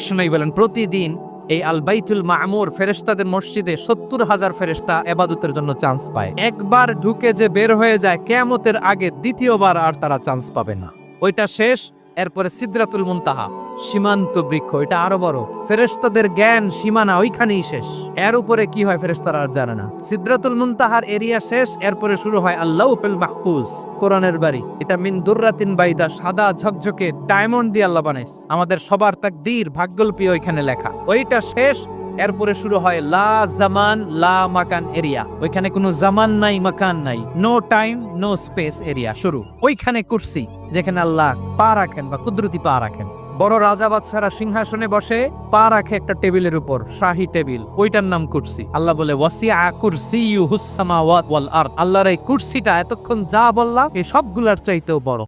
কৃষ্ণই বলেন প্রতিদিন এই আল বাইতুল মামুর ফেরেশতাদের মসজিদে 70,000 ফেরেশতা ইবাদতের জন্য চান্স পায়। একবার ঢুকে যে বের হয়ে যায় কিয়ামতের আগে দ্বিতীয়বার আর তারা চান্স পাবে না। ওইটা শেষ, এরপরে সিদরাতুল মুনতাহা সীমান্ত বৃক্ষ, এটা আরো বড়। ফেরেশতাদের জ্ঞান সীমানা ওইখানেই শেষ, এর উপরে কি হয় ফেরেশতারা আর জানে না। সিদরাতুল মুনতাহার এরিয়া শেষ, এরপরে শুরু হয় আল্লাহুল মাহফুজ, কোরআনের বাড়ি। এটা মিন দুররাতিন বাইদা, সাদা ঝকঝকে ডায়মন্ড দিয়ে আল্লাহ বানাইছে। আমাদের সবার তাকদীর ভাগ্যলিপি ওইখানে লেখা। ওইটা শেষ, এরপরে শুরু হয় লা জামান লা মাকান এরিয়া। ওইখানে কোনো জামান নাই, মাকান নাই, no time no space area শুরু। ওইখানে কুরসি, যেখানে আল্লাহ পা রাখেন বা কুদরতি পা রাখেন। বড় রাজা বাদশারা সিংহাসনে বসে পা রাখে একটা টেবিলের উপর, শাহী টেবিল, ওইটার নাম কুরসি। আল্লাহ বলে ওয়াসিআ কুরসিয়ুহুস সামাওয়াত ওয়াল আরদ। আল্লাহর এই কুরসিটা এতক্ষণ যা বললাম এই সবগুলোর চাইতেও বড়।